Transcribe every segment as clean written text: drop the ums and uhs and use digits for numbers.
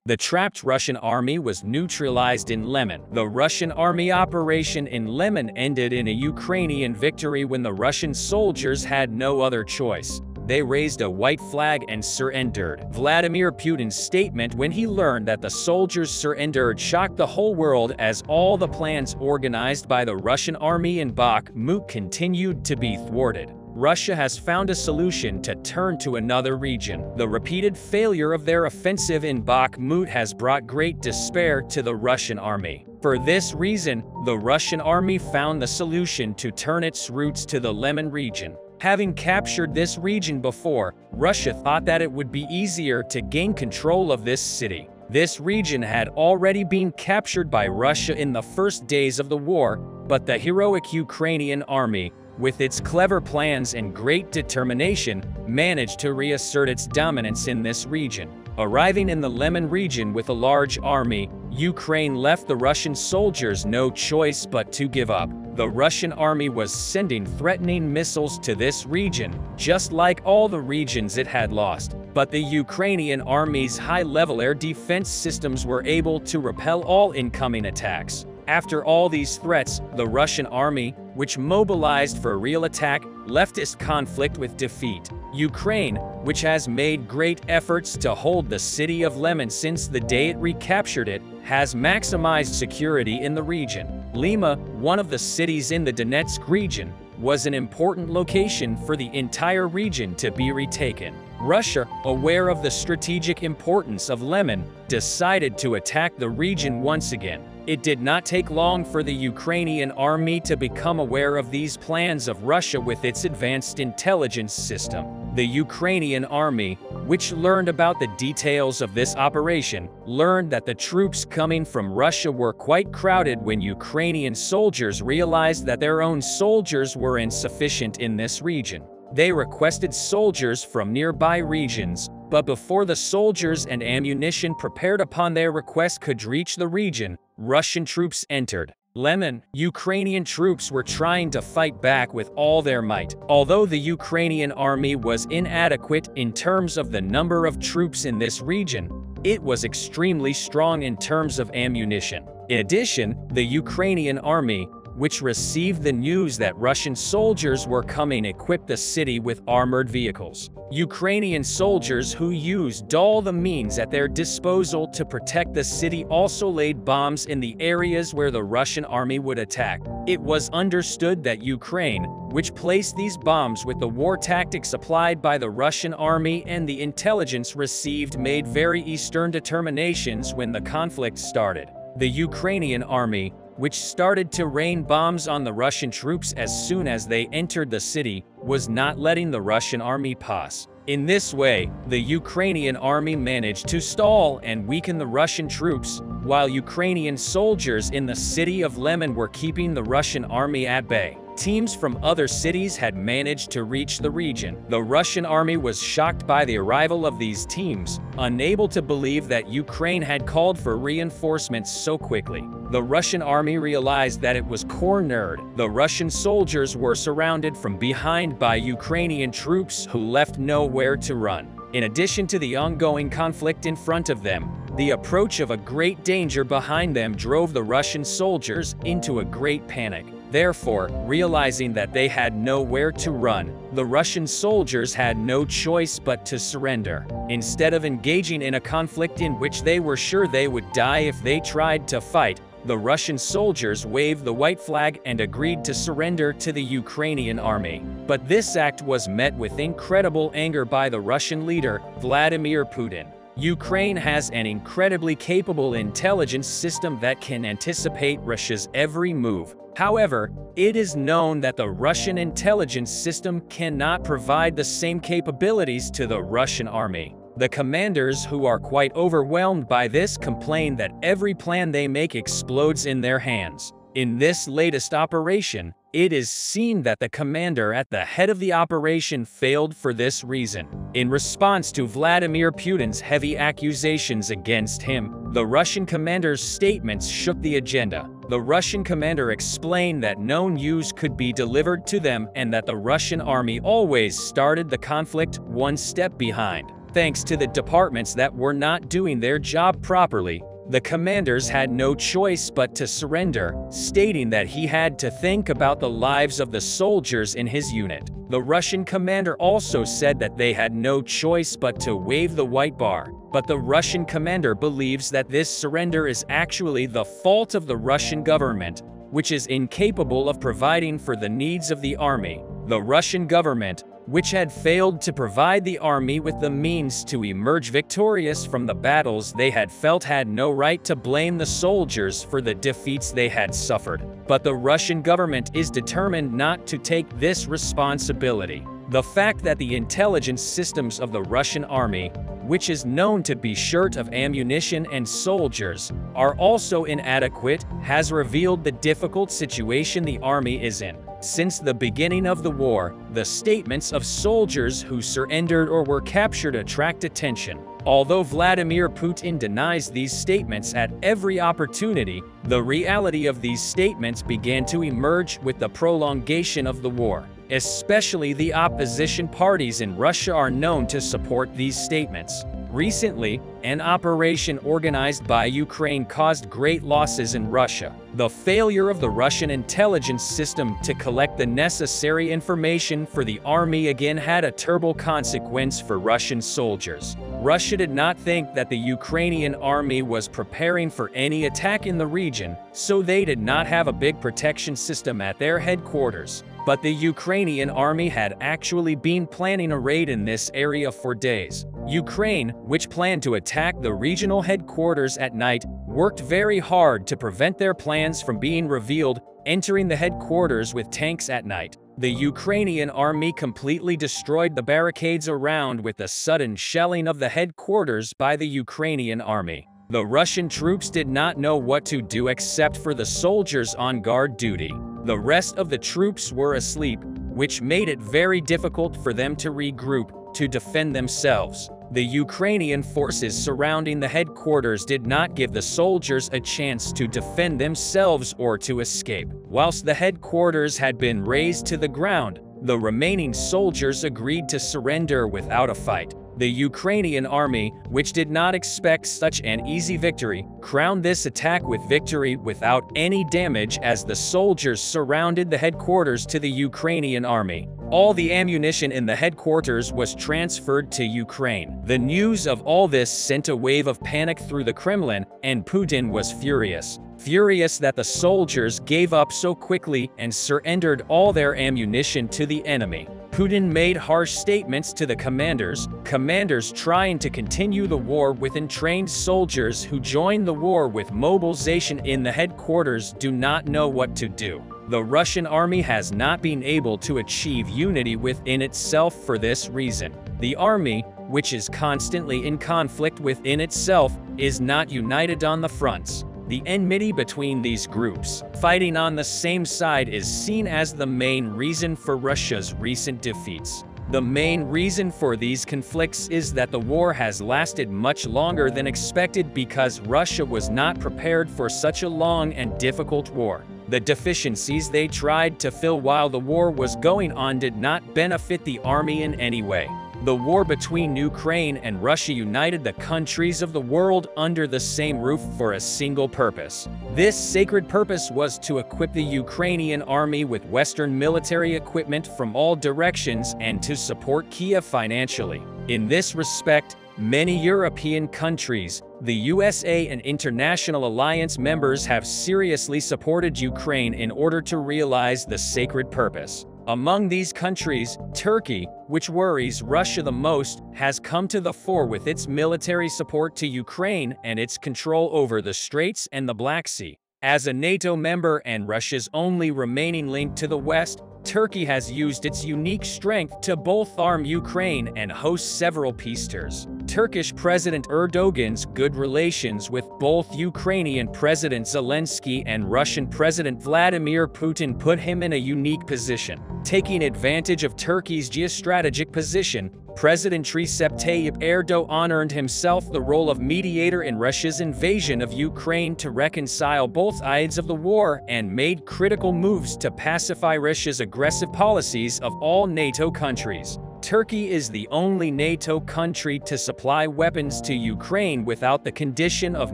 The trapped Russian army was neutralized in Lemon. The Russian army operation in Lemon ended in a Ukrainian victory when the Russian soldiers had no other choice. They raised a white flag and surrendered. Vladimir Putin's statement when he learned that the soldiers surrendered shocked the whole world, as all the plans organized by the Russian army in Bakhmut continued to be thwarted. Russia has found a solution to turn to another region. The repeated failure of their offensive in Bakhmut has brought great despair to the Russian army. For this reason, the Russian army found the solution to turn its routes to the Lemon region. Having captured this region before, Russia thought that it would be easier to gain control of this city. This region had already been captured by Russia in the first days of the war, but the heroic Ukrainian army, with its clever plans and great determination, managed to reassert its dominance in this region. Arriving in the Lemon region with a large army, Ukraine left the Russian soldiers no choice but to give up. The Russian army was sending threatening missiles to this region, just like all the regions it had lost. But the Ukrainian army's high-level air defense systems were able to repel all incoming attacks. After all these threats, the Russian army, which mobilized for a real attack, left this conflict with defeat. Ukraine, which has made great efforts to hold the city of Lemon since the day it recaptured it, has maximized security in the region. Lima, one of the cities in the Donetsk region, was an important location for the entire region to be retaken. Russia, aware of the strategic importance of Lemon, decided to attack the region once again. It did not take long for the Ukrainian army to become aware of these plans of Russia with its advanced intelligence system. The Ukrainian army, which learned about the details of this operation, learned that the troops coming from Russia were quite crowded when Ukrainian soldiers realized that their own soldiers were insufficient in this region. They requested soldiers from nearby regions, but before the soldiers and ammunition prepared upon their request could reach the region, Russian troops entered Lemon. Ukrainian troops were trying to fight back with all their might. Although the Ukrainian army was inadequate in terms of the number of troops in this region, it was extremely strong in terms of ammunition. In addition, the Ukrainian army, which received the news that Russian soldiers were coming, equipped the city with armored vehicles. Ukrainian soldiers who used all the means at their disposal to protect the city also laid bombs in the areas where the Russian army would attack. It was understood that Ukraine, which placed these bombs with the war tactics applied by the Russian army and the intelligence received, made very stern determinations when the conflict started. The Ukrainian army, which started to rain bombs on the Russian troops as soon as they entered the city, was not letting the Russian army pass. In this way, the Ukrainian army managed to stall and weaken the Russian troops, while Ukrainian soldiers in the city of Lemon were keeping the Russian army at bay. Teams from other cities had managed to reach the region. The Russian army was shocked by the arrival of these teams, unable to believe that Ukraine had called for reinforcements so quickly. The Russian army realized that it was cornered. The Russian soldiers were surrounded from behind by Ukrainian troops who left nowhere to run. In addition to the ongoing conflict in front of them, the approach of a great danger behind them drove the Russian soldiers into a great panic. Therefore, realizing that they had nowhere to run, the Russian soldiers had no choice but to surrender. Instead of engaging in a conflict in which they were sure they would die if they tried to fight, the Russian soldiers waved the white flag and agreed to surrender to the Ukrainian army. But this act was met with incredible anger by the Russian leader, Vladimir Putin. Ukraine has an incredibly capable intelligence system that can anticipate Russia's every move. However, it is known that the Russian intelligence system cannot provide the same capabilities to the Russian army. The commanders, who are quite overwhelmed by this, complain that every plan they make explodes in their hands. In this latest operation, it is seen that the commander at the head of the operation failed for this reason. In response to Vladimir Putin's heavy accusations against him, the Russian commander's statements shook the agenda. The Russian commander explained that no news could be delivered to them and that the Russian army always started the conflict one step behind. Thanks to the departments that were not doing their job properly, the commanders had no choice but to surrender, stating that he had to think about the lives of the soldiers in his unit. The Russian commander also said that they had no choice but to wave the white bar. But the Russian commander believes that this surrender is actually the fault of the Russian government, which is incapable of providing for the needs of the army. The Russian government, which had failed to provide the army with the means to emerge victorious from the battles they had felt, had no right to blame the soldiers for the defeats they had suffered. But the Russian government is determined not to take this responsibility. The fact that the intelligence systems of the Russian army, which is known to be short of ammunition and soldiers, are also inadequate, has revealed the difficult situation the army is in. Since the beginning of the war, the statements of soldiers who surrendered or were captured attract attention. Although Vladimir Putin denies these statements at every opportunity, the reality of these statements began to emerge with the prolongation of the war. Especially the opposition parties in Russia are known to support these statements. Recently, an operation organized by Ukraine caused great losses in Russia. The failure of the Russian intelligence system to collect the necessary information for the army again had a terrible consequence for Russian soldiers. Russia did not think that the Ukrainian army was preparing for any attack in the region, so they did not have a big protection system at their headquarters. But the Ukrainian army had actually been planning a raid in this area for days. Ukraine, which planned to attack the regional headquarters at night, worked very hard to prevent their plans from being revealed, entering the headquarters with tanks at night. The Ukrainian army completely destroyed the barricades around with the sudden shelling of the headquarters by the Ukrainian army. The Russian troops did not know what to do except for the soldiers on guard duty. The rest of the troops were asleep, which made it very difficult for them to regroup, to defend themselves. The Ukrainian forces surrounding the headquarters did not give the soldiers a chance to defend themselves or to escape. Whilst the headquarters had been razed to the ground, the remaining soldiers agreed to surrender without a fight. The Ukrainian army, which did not expect such an easy victory, crowned this attack with victory without any damage as the soldiers surrounded the headquarters to the Ukrainian army. All the ammunition in the headquarters was transferred to Ukraine. The news of all this sent a wave of panic through the Kremlin, and Putin was furious. Furious that the soldiers gave up so quickly and surrendered all their ammunition to the enemy. Putin made harsh statements to the commanders trying to continue the war with untrained soldiers who joined the war with mobilization in the headquarters do not know what to do. The Russian army has not been able to achieve unity within itself for this reason. The army, which is constantly in conflict within itself, is not united on the fronts. The enmity between these groups, fighting on the same side, is seen as the main reason for Russia's recent defeats. The main reason for these conflicts is that the war has lasted much longer than expected because Russia was not prepared for such a long and difficult war. The deficiencies they tried to fill while the war was going on did not benefit the army in any way. The war between Ukraine and Russia united the countries of the world under the same roof for a single purpose. This sacred purpose was to equip the Ukrainian army with Western military equipment from all directions and to support Kiev financially. In this respect, many European countries, the USA and international alliance members have seriously supported Ukraine in order to realize the sacred purpose. Among these countries, Turkey, which worries Russia the most, has come to the fore with its military support to Ukraine and its control over the Straits and the Black Sea. As a NATO member and Russia's only remaining link to the West, Turkey has used its unique strength to both arm Ukraine and host several peace tours. Turkish President Erdogan's good relations with both Ukrainian President Zelensky and Russian President Vladimir Putin put him in a unique position. Taking advantage of Turkey's geostrategic position, President Recep Tayyip Erdogan earned himself the role of mediator in Russia's invasion of Ukraine to reconcile both sides of the war and made critical moves to pacify Russia's aggressive policies of all NATO countries. Turkey is the only NATO country to supply weapons to Ukraine without the condition of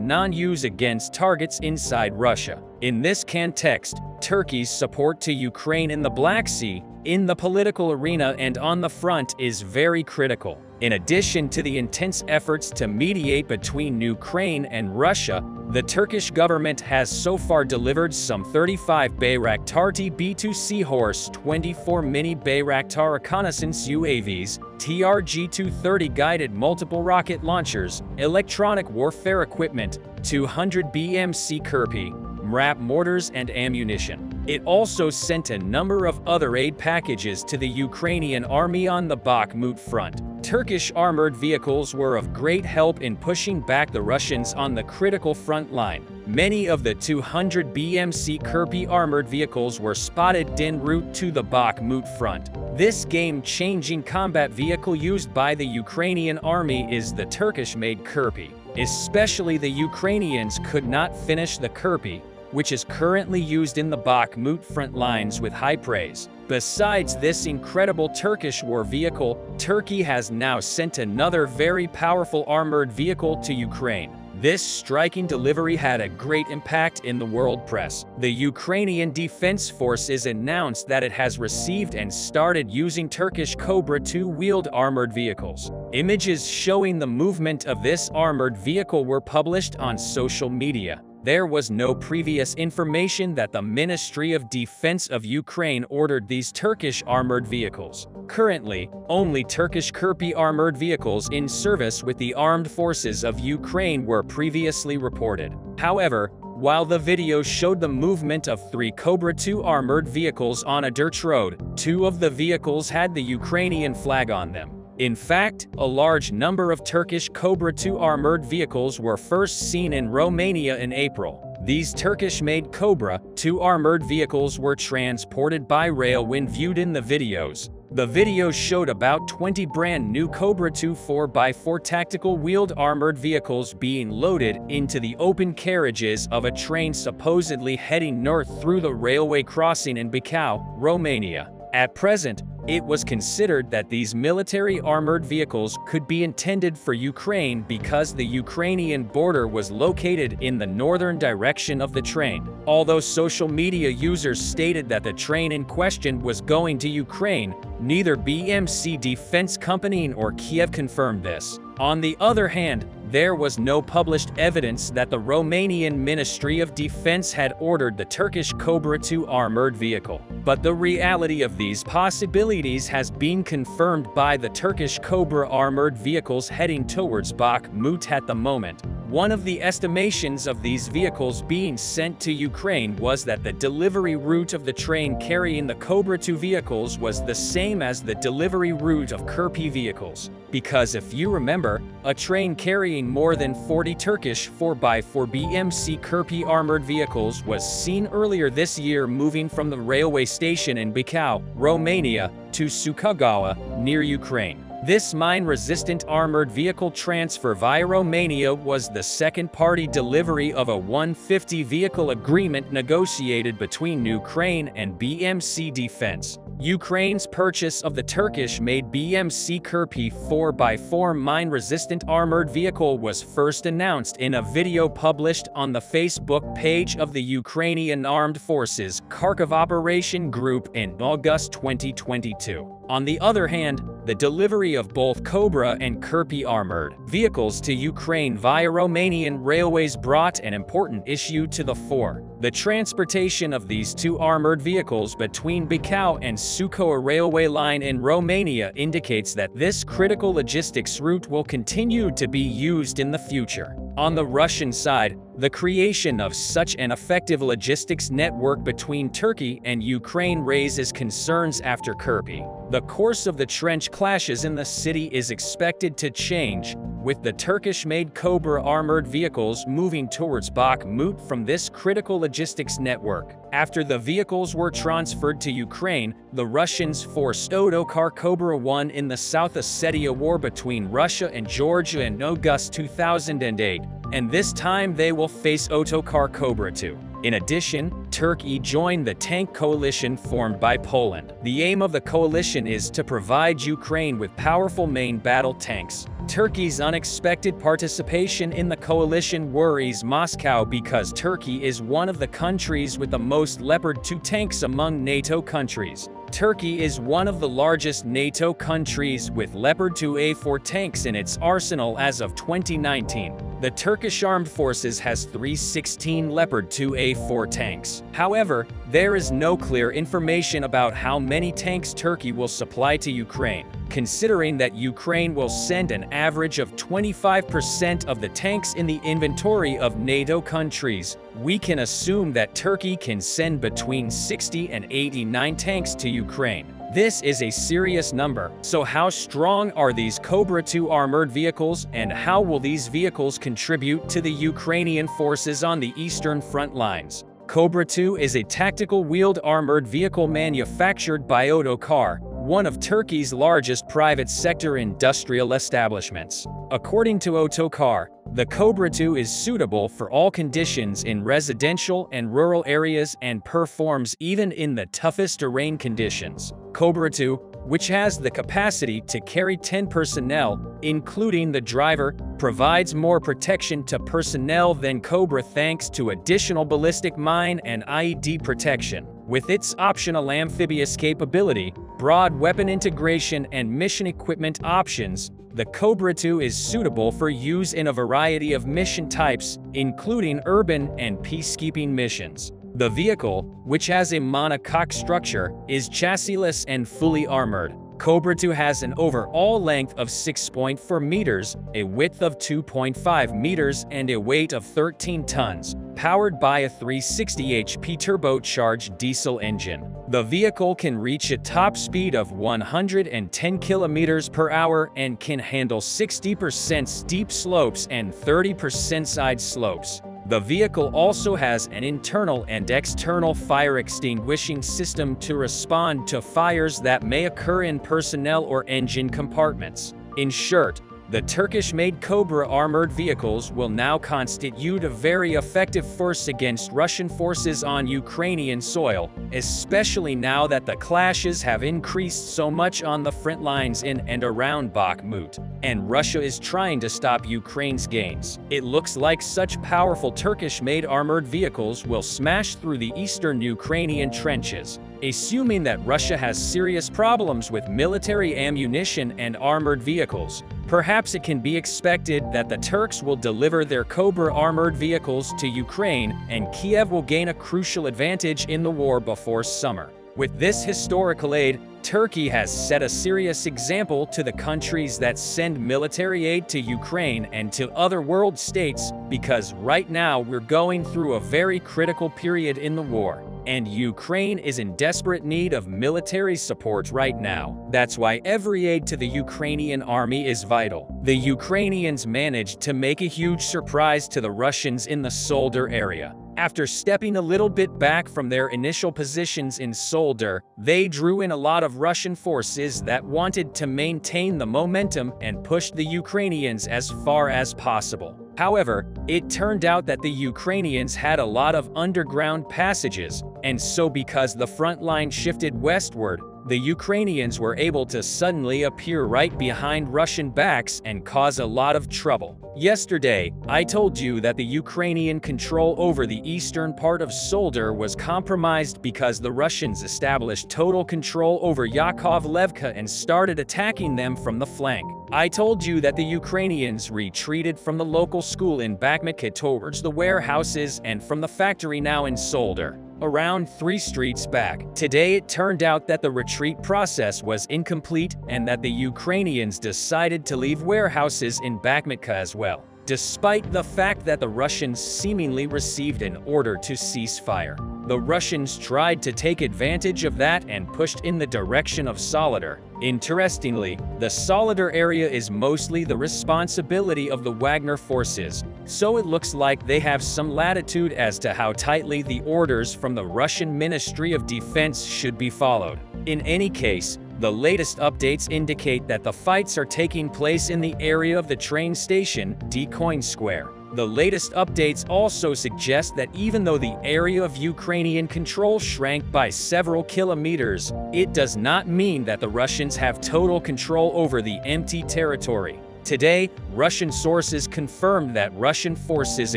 non-use against targets inside Russia. In this context, Turkey's support to Ukraine in the Black Sea, in the political arena and on the front is very critical. In addition to the intense efforts to mediate between Ukraine and Russia, the Turkish government has so far delivered some 35 Bayraktar TB2 Seahorse 24 mini Bayraktar reconnaissance UAVs, TRG-230 guided multiple rocket launchers, electronic warfare equipment, 200 BMC Kirpi, MRAP mortars and ammunition. It also sent a number of other aid packages to the Ukrainian army on the Bakhmut front. Turkish armored vehicles were of great help in pushing back the Russians on the critical front line. Many of the 200 BMC Kirpi armored vehicles were spotted en route to the Bakhmut front. This game-changing combat vehicle used by the Ukrainian army is the Turkish-made Kirpi. Especially the Ukrainians could not finish the Kirpi, which is currently used in the Bakhmut front lines, with high praise. Besides this incredible Turkish war vehicle, Turkey has now sent another very powerful armored vehicle to Ukraine. This striking delivery had a great impact in the world press. The Ukrainian Defense Forces announced that it has received and started using Turkish Cobra 2 wheeled armored vehicles. Images showing the movement of this armored vehicle were published on social media. There was no previous information that the Ministry of Defense of Ukraine ordered these Turkish armored vehicles. Currently, only Turkish Kirpi armored vehicles in service with the armed forces of Ukraine were previously reported. However, while the video showed the movement of 3 Cobra 2 armored vehicles on a dirt road, 2 of the vehicles had the Ukrainian flag on them. In fact, a large number of Turkish Cobra 2 armored vehicles were first seen in Romania in April. These Turkish-made Cobra 2 armored vehicles were transported by rail when viewed in the videos. The videos showed about 20 brand new Cobra 2 4x4 tactical wheeled armored vehicles being loaded into the open carriages of a train supposedly heading north through the railway crossing in Bacău, Romania. At present, it was considered that these military armored vehicles could be intended for Ukraine because the Ukrainian border was located in the northern direction of the train. Although social media users stated that the train in question was going to Ukraine, neither BMC Defense Company nor Kiev confirmed this. On the other hand, there was no published evidence that the Romanian Ministry of Defense had ordered the Turkish Cobra 2 armored vehicle. But the reality of these possibilities has been confirmed by the Turkish Cobra armored vehicles heading towards Bakhmut at the moment. One of the estimations of these vehicles being sent to Ukraine was that the delivery route of the train carrying the Cobra 2 vehicles was the same as the delivery route of Kirpi vehicles. Because if you remember, a train carrying more than 40 Turkish 4x4 BMC Kirpi armored vehicles was seen earlier this year moving from the railway station in Bacău, Romania, to Suceava, near Ukraine. This mine-resistant armored vehicle transfer via Romania was the second-party delivery of a 150 vehicle agreement negotiated between Ukraine and BMC Defense. Ukraine's purchase of the Turkish-made BMC Kirpi 4x4 mine-resistant armored vehicle was first announced in a video published on the Facebook page of the Ukrainian Armed Forces Kharkiv Operation Group in August 2022. On the other hand, the delivery of both Cobra and Kirpi armored vehicles to Ukraine via Romanian railways brought an important issue to the fore. The transportation of these 2 armored vehicles between Bacău and Suceava railway line in Romania indicates that this critical logistics route will continue to be used in the future. On the Russian side, the creation of such an effective logistics network between Turkey and Ukraine raises concerns after Kirpi. The course of the trench clashes in the city is expected to change, with the Turkish-made Cobra armored vehicles moving towards Bakhmut from this critical logistics network. After the vehicles were transferred to Ukraine, the Russians forced Otokar Cobra 1 in the South Ossetia War between Russia and Georgia in August 2008, and this time they will face Otokar Cobra 2. In addition, Turkey joined the tank coalition formed by Poland. The aim of the coalition is to provide Ukraine with powerful main battle tanks. Turkey's unexpected participation in the coalition worries Moscow because Turkey is one of the countries with the most Leopard 2 tanks among NATO countries. Turkey is one of the largest NATO countries with Leopard 2A4 tanks in its arsenal as of 2019. The Turkish Armed Forces has 316 Leopard 2A4 tanks. However, there is no clear information about how many tanks Turkey will supply to Ukraine. Considering that Ukraine will send an average of 25% of the tanks in the inventory of NATO countries, we can assume that Turkey can send between 60 and 89 tanks to Ukraine. This is a serious number. So how strong are these Cobra II armored vehicles, and how will these vehicles contribute to the Ukrainian forces on the eastern front lines? Cobra II is a tactical wheeled armored vehicle manufactured by Otokar, one of Turkey's largest private sector industrial establishments. According to Otokar, the Cobra II is suitable for all conditions in residential and rural areas and performs even in the toughest terrain conditions. Cobra II, which has the capacity to carry 10 personnel, including the driver, provides more protection to personnel than Cobra thanks to additional ballistic mine and IED protection. With its optional amphibious capability, broad weapon integration, and mission equipment options, the Cobra II is suitable for use in a variety of mission types, including urban and peacekeeping missions. The vehicle, which has a monocoque structure, is chassisless and fully armored. Cobra II has an overall length of 6.4 meters, a width of 2.5 meters, and a weight of 13 tons, powered by a 360 HP turbocharged diesel engine. The vehicle can reach a top speed of 110 kilometers per hour and can handle 60% steep slopes and 30% side slopes. The vehicle also has an internal and external fire extinguishing system to respond to fires that may occur in personnel or engine compartments. In short, the Turkish-made Cobra armored vehicles will now constitute a very effective force against Russian forces on Ukrainian soil, especially now that the clashes have increased so much on the front lines in and around Bakhmut, and Russia is trying to stop Ukraine's gains. It looks like such powerful Turkish-made armored vehicles will smash through the eastern Ukrainian trenches. Assuming that Russia has serious problems with military ammunition and armored vehicles, perhaps it can be expected that the Turks will deliver their Cobra armored vehicles to Ukraine, and Kiev will gain a crucial advantage in the war before summer. With this historical aid, Turkey has set a serious example to the countries that send military aid to Ukraine and to other world states, because right now we're going through a very critical period in the war, and Ukraine is in desperate need of military support right now. That's why every aid to the Ukrainian army is vital. The Ukrainians managed to make a huge surprise to the Russians in the Soldier area. After stepping a little bit back from their initial positions in Soldier, they drew in a lot of Russian forces that wanted to maintain the momentum and pushed the Ukrainians as far as possible. However, it turned out that the Ukrainians had a lot of underground passages, and so because the front line shifted westward, the Ukrainians were able to suddenly appear right behind Russian backs and cause a lot of trouble. Yesterday, I told you that the Ukrainian control over the eastern part of Soldier was compromised because the Russians established total control over Yakovlevka and started attacking them from the flank. I told you that the Ukrainians retreated from the local school in Bakhmut towards the warehouses and from the factory now in Soldier, around 3 streets back. Today it turned out that the retreat process was incomplete and that the Ukrainians decided to leave warehouses in Bakhmut as well, despite the fact that the Russians seemingly received an order to cease fire. The Russians tried to take advantage of that and pushed in the direction of Solidar. Interestingly, the Solidar area is mostly the responsibility of the Wagner forces, so it looks like they have some latitude as to how tightly the orders from the Russian Ministry of Defense should be followed. In any case, the latest updates indicate that the fights are taking place in the area of the train station, Decoin Square. The latest updates also suggest that even though the area of Ukrainian control shrank by several kilometers, it does not mean that the Russians have total control over the empty territory. Today, Russian sources confirmed that Russian forces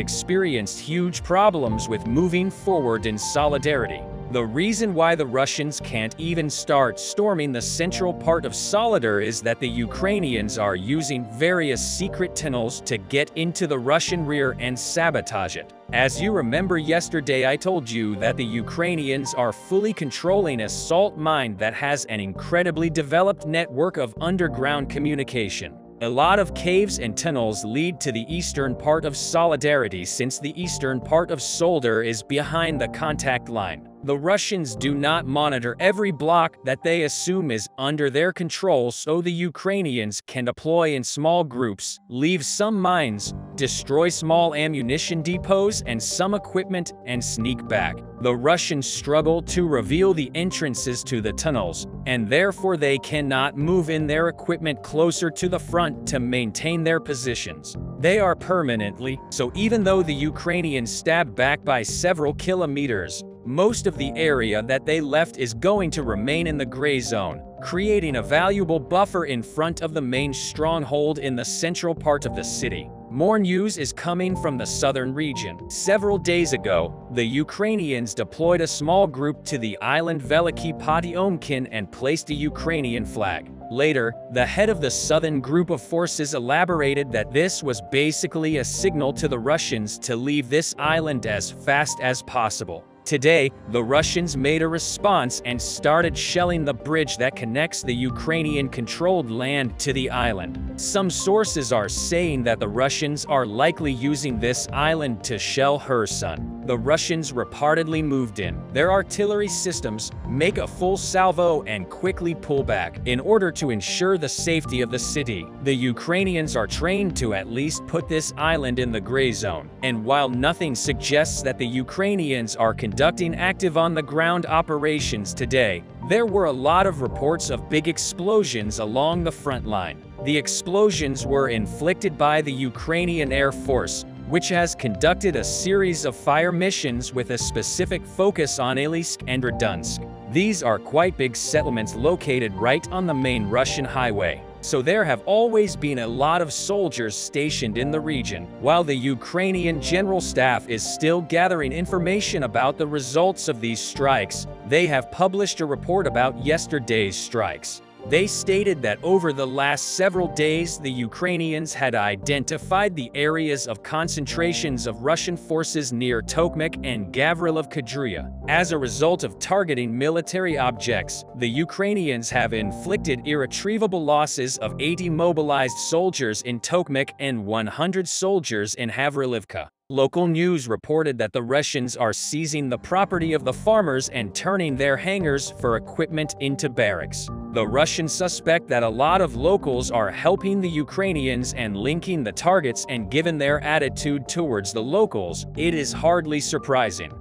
experienced huge problems with moving forward in solidarity. The reason why the Russians can't even start storming the central part of Solidar is that the Ukrainians are using various secret tunnels to get into the Russian rear and sabotage it. As you remember yesterday, I told you that the Ukrainians are fully controlling a salt mine that has an incredibly developed network of underground communication. A lot of caves and tunnels lead to the eastern part of Solidarity, since the eastern part of Solidar is behind the contact line. The Russians do not monitor every block that they assume is under their control, so the Ukrainians can deploy in small groups, leave some mines, destroy small ammunition depots and some equipment, and sneak back. The Russians struggle to reveal the entrances to the tunnels, and therefore they cannot move in their equipment closer to the front to maintain their positions. They are permanently, so even though the Ukrainians stab back by several kilometers, most of the area that they left is going to remain in the gray zone, creating a valuable buffer in front of the main stronghold in the central part of the city. More news is coming from the southern region. Several days ago, the Ukrainians deployed a small group to the island Veliki Potyomkin and placed a Ukrainian flag. Later, the head of the southern group of forces elaborated that this was basically a signal to the Russians to leave this island as fast as possible. Today, the Russians made a response and started shelling the bridge that connects the Ukrainian-controlled land to the island. Some sources are saying that the Russians are likely using this island to shell Kherson. The Russians reportedly moved in their artillery systems, make a full salvo and quickly pull back in order to ensure the safety of the city. The Ukrainians are trained to at least put this island in the gray zone, and while nothing suggests that the Ukrainians are conducting active on-the-ground operations today, there were a lot of reports of big explosions along the front line. The explosions were inflicted by the Ukrainian Air Force, which has conducted a series of fire missions with a specific focus on Ilysk and Radunsk. These are quite big settlements located right on the main Russian highway, so there have always been a lot of soldiers stationed in the region. While the Ukrainian General Staff is still gathering information about the results of these strikes, they have published a report about yesterday's strikes. They stated that over the last several days, the Ukrainians had identified the areas of concentrations of Russian forces near Tokmak and Gavrilov-Kadria. As a result of targeting military objects, the Ukrainians have inflicted irretrievable losses of 80 mobilized soldiers in Tokmak and 100 soldiers in Havrilivka. Local news reported that the Russians are seizing the property of the farmers and turning their hangars for equipment into barracks. The Russians suspect that a lot of locals are helping the Ukrainians and linking the targets, and given their attitude towards the locals, it is hardly surprising.